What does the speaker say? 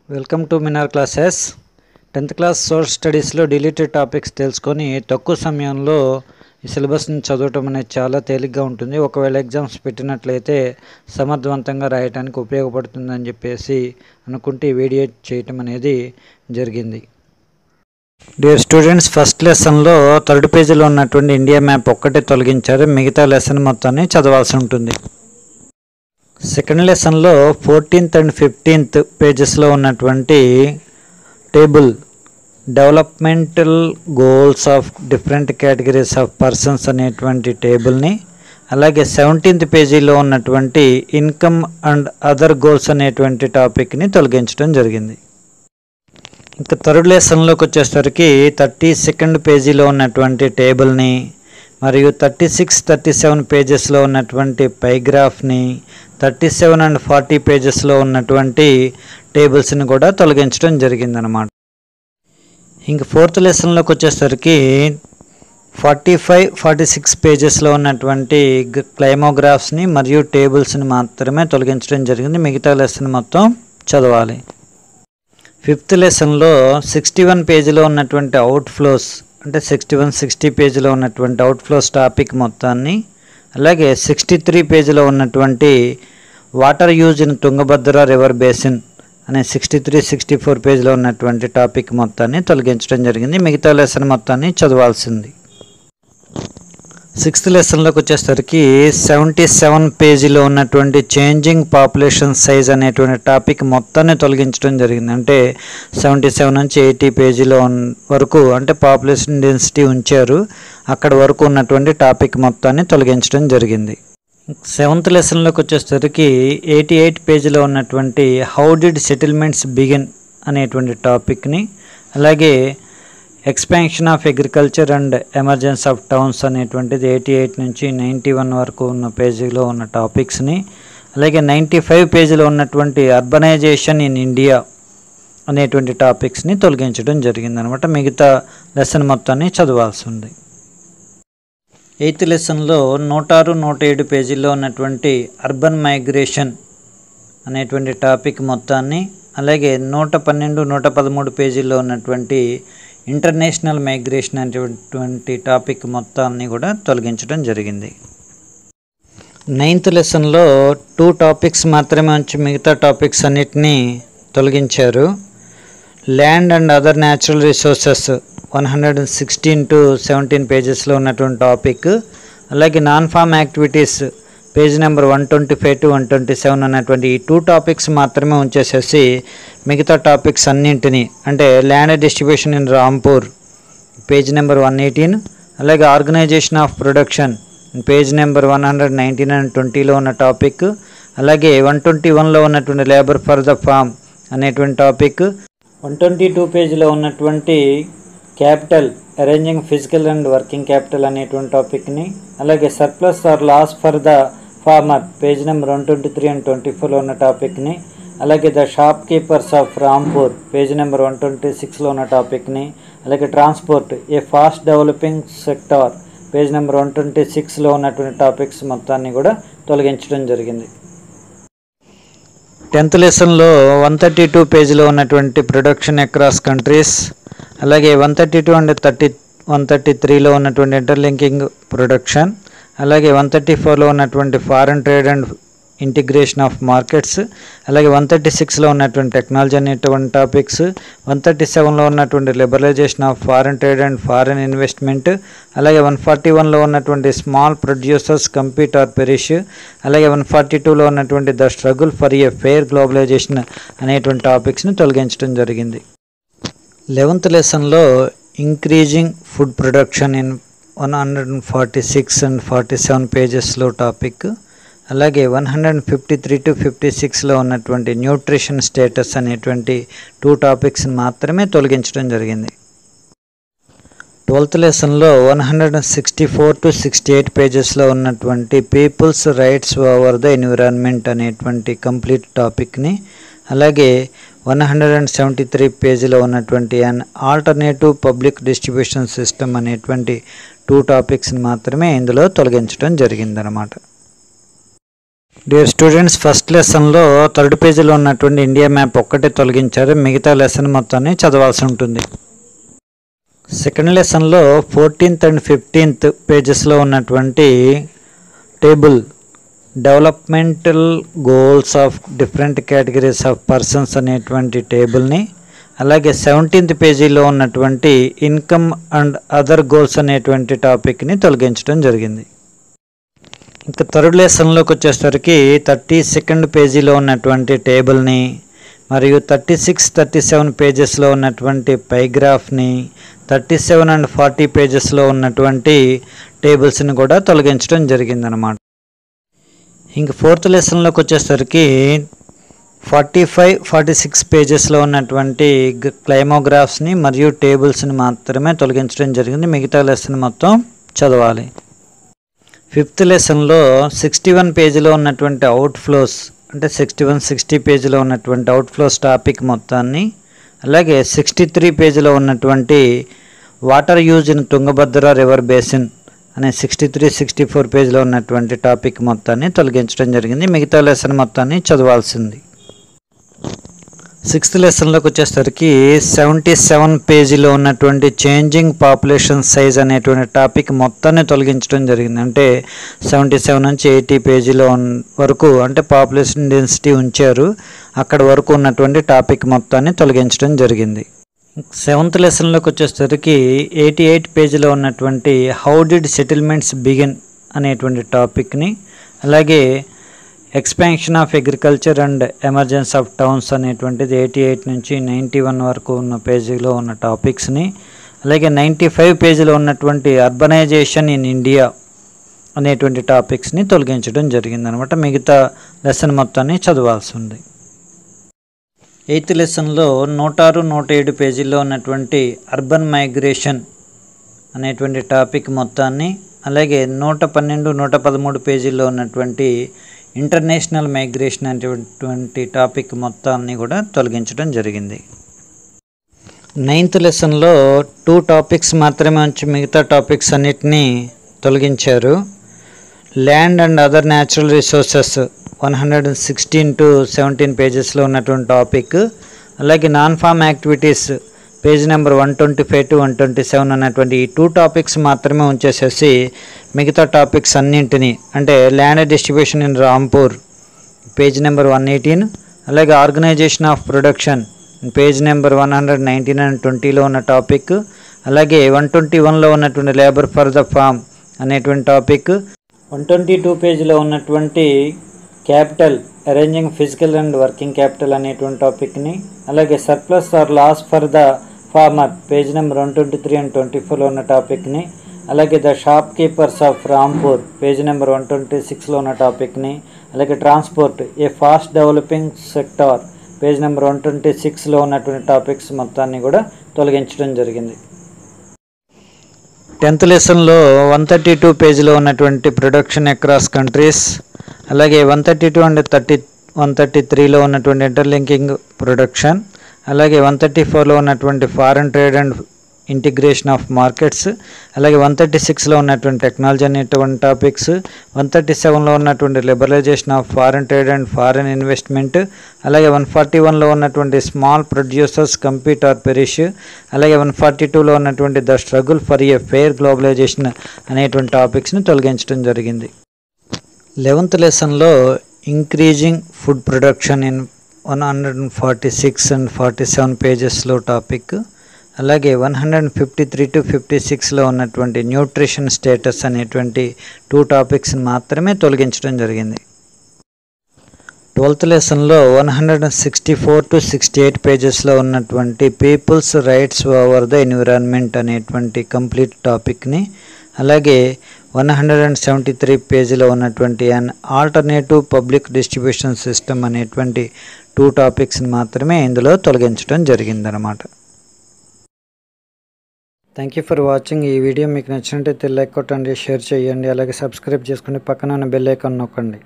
Welcome to Minar classes. 10th class social స్టడీస్లో deleted topics తెలుసుకొని తక్కువ సమయంలో ఈ సిలబస్ని చదవటం అనేది చాలా తేలిగ్గా ఉంటుంది. ఒకవేళ ఎగ్జామ్స్ పెట్టినట్లయితే సమర్థవంతంగా రాయడానికి ఉపయోగపడుతుందని చెప్పేసి అనుకుంటే ఈ వీడియో చేయటం అనేది జరిగింది. డియర్ స్టూడెంట్స్, ఫస్ట్ లెసన్లో 3rd పేజీలో ఉన్నటువంటి ఇండియా మ్యాప్ ఒక్కటే తొలగించారు. మిగతా లెసన్ మొత్తాన్ని చదవాల్సి ఉంటుంది. సెకండ్ లెసన్లో 14th and 15th పేజెస్లో ఉన్నటువంటి table developmental goals of different categories of persons అనేటువంటి టేబుల్ని, అలాగే 17th పేజీలో ఉన్నటువంటి ఇన్కమ్ అండ్ అదర్ గోల్స్ అనేటువంటి టాపిక్ని తొలగించడం జరిగింది. ఇంకా థర్డ్ లెసన్లోకి వచ్చేసరికి 32nd పేజీలో ఉన్నటువంటి టేబుల్ని మరియు 36, 37 పేజెస్లో ఉన్నటువంటి పైగ్రాఫ్ని, 37 and 40 పేజెస్లో ఉన్నటువంటి టేబుల్స్ని కూడా తొలగించడం జరిగిందనమాట. ఇంక ఫోర్త్ లెసన్లోకి వచ్చేసరికి 45, 46 పేజెస్లో ఉన్నటువంటి క్లైమోగ్రాఫ్స్ని మరియు టేబుల్స్ని మాత్రమే తొలగించడం జరిగింది. మిగతా లెసన్ మొత్తం చదవాలి. ఫిఫ్త్ లెసన్లో 61 పేజీలో ఉన్నటువంటి అవుట్ఫ్లోస్ అంటే 61, 60 పేజీలో ఉన్నటువంటి అవుట్ఫ్లోస్ టాపిక్ మొత్తాన్ని, అలాగే 63 పేజీలో ఉన్నటువంటి water use in Tungabhadra river basin అనే 63, 64 పేజీలో ఉన్నటువంటి టాపిక్ మొత్తాన్ని తొలగించడం జరిగింది. మిగతా లెసన్ మొత్తాన్ని చదవాల్సింది. సిక్స్త్ లెసన్లోకి వచ్చేసరికి 77 పేజీలో ఉన్నటువంటి చేంజింగ్ పాపులేషన్ సైజ్ అనేటువంటి టాపిక్ మొత్తాన్ని తొలగించడం జరిగింది. అంటే 77 నుంచి 80 పేజీలో వరకు అంటే పాపులేషన్ డెన్సిటీ ఉంచారు. అక్కడ వరకు ఉన్నటువంటి టాపిక్ మొత్తాన్ని తొలగించడం జరిగింది. 7th లెసన్లోకి వచ్చేసరికి 88 పేజీలో ఉన్నటువంటి హౌ డిడ్ సెటిల్మెంట్స్ బిగిన్ అనేటువంటి టాపిక్ని, అలాగే expansion of agriculture and emergence of towns అనేటువంటిది 88 నుంచి 91 వరకు ఉన్న పేజీలో ఉన్న టాపిక్స్ని, అలాగే 95 పేజీలో ఉన్నటువంటి అర్బనైజేషన్ ఇన్ ఇండియా అనేటువంటి టాపిక్స్ని తొలగించడం జరిగిందనమాట. మిగతా లెసన్ మొత్తాన్ని చదవాల్సి ఉంది. 8th లెసన్లో 106, 107 పేజీల్లో ఉన్నటువంటి అర్బన్ మైగ్రేషన్ అనేటువంటి టాపిక్ మొత్తాన్ని, అలాగే 112, 113 పేజీల్లో ఉన్నటువంటి ఇంటర్నేషనల్ మైగ్రేషన్ అనేటువంటి టాపిక్ మొత్తాన్ని కూడా తొలగించడం జరిగింది. 9th లెసన్లో 2 టాపిక్స్ మాత్రమే ఉంచి మిగతా టాపిక్స్ అన్నిటినీ తొలగించారు. Land and other natural resources 116 to 17 పేజెస్లో ఉన్నటువంటి టాపిక్, అలాగే non form activities page number 125 to 127 ఉన్నటువంటి ఈ 2 టాపిక్స్ మాత్రమే ఉంచేసేసి మిగతా టాపిక్స్ అన్నింటినీ అంటే land distribution in Rampur page number 118, అలాగే organisation of production page number 119 and 20లో ఉన్న టాపిక్, అలాగే 121లో ఉన్నటువంటి లేబర్ ఫర్ ద ఫామ్ అనేటువంటి టాపిక్, 122 పేజీలో ఉన్నటువంటి capital arranging physical and working capital అనేటువంటి టాపిక్ని, అలాగే surplus or loss for the farmer page number 123 and 24లో ఉన్న టాపిక్ని, అలాగే the shopkeepers of Rampur page number 126లో ఉన్న టాపిక్ని, అలాగే ట్రాన్స్పోర్ట్ ఏ fast developing sector page number 126లో ఉన్నటువంటి టాపిక్స్ మొత్తాన్ని కూడా తొలగించడం జరిగింది. 10th లెసన్లో 132 పేజీలో ఉన్నటువంటి ప్రొడక్షన్ అక్రాస్ కంట్రీస్, అలాగే 132 and 133లో ఉన్నటువంటి ఇంటర్లింకింగ్ ప్రొడక్షన్, అలాగే 134లో ఉన్నటువంటి foreign trade and integration of markets, అలాగే 136లో ఉన్నటువంటి టెక్నాలజీ అనేటువంటి టాపిక్స్, 137లో ఉన్నటువంటి liberalisation of foreign trade and foreign investment, అలాగే 141లో ఉన్నటువంటి small producers compete or perish, అలాగే 142లో ఉన్నటువంటి the struggle for a fair globalisation అనేటువంటి టాపిక్స్ని తొలగించడం జరిగింది. 11th లెసన్లో increasing food production in 146 and 47 పేజెస్లో టాపిక్, అలాగే 153 to 56లో ఉన్నటువంటి న్యూట్రిషన్ స్టేటస్ అనేటువంటి 2 టాపిక్స్ని మాత్రమే తొలగించడం జరిగింది. 12th లెసన్లో 164 to 68 పేజెస్లో ఉన్నటువంటి peoples rights over the environment అనేటువంటి కంప్లీట్ టాపిక్ని, అలాగే 173 పేజీలో ఉన్నటువంటి an alternative public distribution system అనేటువంటి 2 టాపిక్స్ని మాత్రమే ఇందులో తొలగించడం జరిగిందనమాట. డియర్ స్టూడెంట్స్, ఫస్ట్ లెసన్లో థర్డ్ పేజీలో ఉన్నటువంటి ఇండియా మ్యాప్ ఒక్కటే తొలగించారు, మిగతా లెసన్ మొత్తాన్ని చదవాల్సి ఉంటుంది. సెకండ్ లెసన్లో 14th and 15th పేజెస్లో ఉన్నటువంటి table developmental goals of different categories of persons అనేటువంటి టేబుల్ని, అలాగే 17th పేజీలో ఉన్నటువంటి ఇన్కమ్ అండ్ అదర్ గోల్స్ అనేటువంటి టాపిక్ని తొలగించడం జరిగింది. ఇంకా థర్డ్ లెసన్లోకి వచ్చేసరికి 32nd పేజీలో ఉన్నటువంటి టేబుల్ని మరియు 36, 37 పేజెస్లో ఉన్నటువంటి పైగ్రాఫ్ని, 37 and 40 పేజెస్లో ఉన్నటువంటి టేబుల్స్ని కూడా తొలగించడం జరిగిందనమాట. ఇంక ఫోర్త్ లెసన్లోకి వచ్చేసరికి 45, 46 పేజెస్లో ఉన్నటువంటి క్లైమోగ్రాఫ్స్ని మరియు టేబుల్స్ని మాత్రమే తొలగించడం జరిగింది. మిగతా లెసన్ మొత్తం చదవాలి. ఫిఫ్త్ లెసన్లో 61 పేజీలో ఉన్నటువంటి అవుట్ఫ్లోస్ అంటే 61, 60 పేజీలో ఉన్నటువంటి అవుట్ఫ్లోస్ టాపిక్ మొత్తాన్ని, అలాగే 63 పేజీలో ఉన్నటువంటి water use in Tungabhadra river basin అనే 63, 64 పేజీలో ఉన్నటువంటి టాపిక్ మొత్తాన్ని తొలగించడం జరిగింది. మిగతా లెసన్ మొత్తాన్ని చదవాల్సింది. సిక్స్త్ లెసన్లోకి వచ్చేసరికి 77 పేజీలో ఉన్నటువంటి చేంజింగ్ పాపులేషన్ సైజ్ అనేటువంటి టాపిక్ మొత్తాన్ని తొలగించడం జరిగింది. అంటే 77 నుంచి 80 పేజీలో వరకు అంటే పాపులేషన్ డెన్సిటీ ఉంచారు, అక్కడ వరకు ఉన్నటువంటి టాపిక్ మొత్తాన్ని తొలగించడం జరిగింది. సెవెంత్ లెసన్లోకి వచ్చేసరికి 88 పేజీలో ఉన్నటువంటి హౌ డిడ్ సెటిల్మెంట్స్ బిగిన్ అనేటువంటి టాపిక్ని, అలాగే expansion of agriculture and emergence of towns అనేటువంటిది 88 నుంచి 91 వరకు ఉన్న పేజీలో ఉన్న టాపిక్స్ని, అలాగే 95 పేజీలో ఉన్నటువంటి అర్బనైజేషన్ ఇన్ ఇండియా అనేటువంటి టాపిక్స్ని తొలగించడం జరిగిందనమాట. మిగతా లెసన్ మొత్తాన్ని చదవాల్సి ఉంది. ఎయిత్ లెసన్లో 106, 107 పేజీల్లో ఉన్నటువంటి అర్బన్ మైగ్రేషన్ అనేటువంటి టాపిక్ మొత్తాన్ని, అలాగే 112, 113 పేజీల్లో ఉన్నటువంటి ఇంటర్నేషనల్ మైగ్రేషన్ అనేటువంటి టాపిక్ మొత్తాన్ని కూడా తొలగించడం జరిగింది. నైన్త్ లెసన్లో 2 టాపిక్స్ మాత్రమే ఉంచి మిగతా టాపిక్స్ అన్నిటినీ తొలగించారు. Land and other natural resources 116 to 17 పేజెస్లో ఉన్నటువంటి టాపిక్, అలాగే non form activities page number 125 to 127 ఉన్నటువంటి ఈ 2 టాపిక్స్ మాత్రమే ఉంచేసేసి మిగతా టాపిక్స్ అన్నింటినీ అంటే land distribution in Rampur page number 118, అలాగే organisation of production page number 119 and 20లో ఉన్న టాపిక్, అలాగే 121లో ఉన్నటువంటి లేబర్ ఫర్ ద ఫామ్ అనేటువంటి టాపిక్, 122 పేజీలో ఉన్నటువంటి capital arranging physical and working capital అనేటువంటి టాపిక్ని, అలాగే surplus or loss for the farmer page number 123 and 24లో ఉన్న టాపిక్ని, అలాగే the shopkeepers of Rampur page number 126లో ఉన్న టాపిక్ని, అలాగే ట్రాన్స్పోర్ట్ ఏ fast developing sector page number 126లో ఉన్నటువంటి టాపిక్స్ మొత్తాన్ని కూడా తొలగించడం జరిగింది. 10th లెసన్లో 132 పేజీలో ఉన్నటువంటి ప్రొడక్షన్ అక్రాస్ కంట్రీస్, అలాగే 132 and 133లో ఉన్నటువంటి ఇంటర్లింకింగ్ ప్రొడక్షన్, అలాగే 134లో ఉన్నటువంటి foreign trade and integration of markets, అలాగే 136లో ఉన్నటువంటి టెక్నాలజీ అనేటువంటి టాపిక్స్, 137లో ఉన్నటువంటి liberalisation of foreign trade and foreign investment, అలాగే 141లో ఉన్నటువంటి small producers compete or perish, అలాగే 142లో ఉన్నటువంటి the struggle for a fair globalisation అనేటువంటి టాపిక్స్ని తొలగించడం జరిగింది. 11th లెసన్లో increasing food production in 146 and 47 పేజెస్లో టాపిక్, అలాగే 153 to 56లో ఉన్నటువంటి న్యూట్రిషన్ స్టేటస్ అనేటువంటి 2 టాపిక్స్ని మాత్రమే తొలగించడం జరిగింది. 12th లెసన్లో 164 to 68 పేజెస్లో ఉన్నటువంటి peoples rights over the environment అనేటువంటి కంప్లీట్ టాపిక్ని, అలాగే 173 పేజీలో ఉన్నటువంటి an alternative public distribution system అనేటువంటి 2 టాపిక్స్ని మాత్రమే ఇందులో తొలగించడం జరిగిందనమాట. Thank you for watching. ఈ వీడియో మీకు నచ్చినట్టయితే లైక్ కొట్టండి, షేర్ చేయండి, అలాగే సబ్స్క్రైబ్ చేసుకుని పక్కన ఉన్న బెల్ ఐకాన్ నొక్కండి.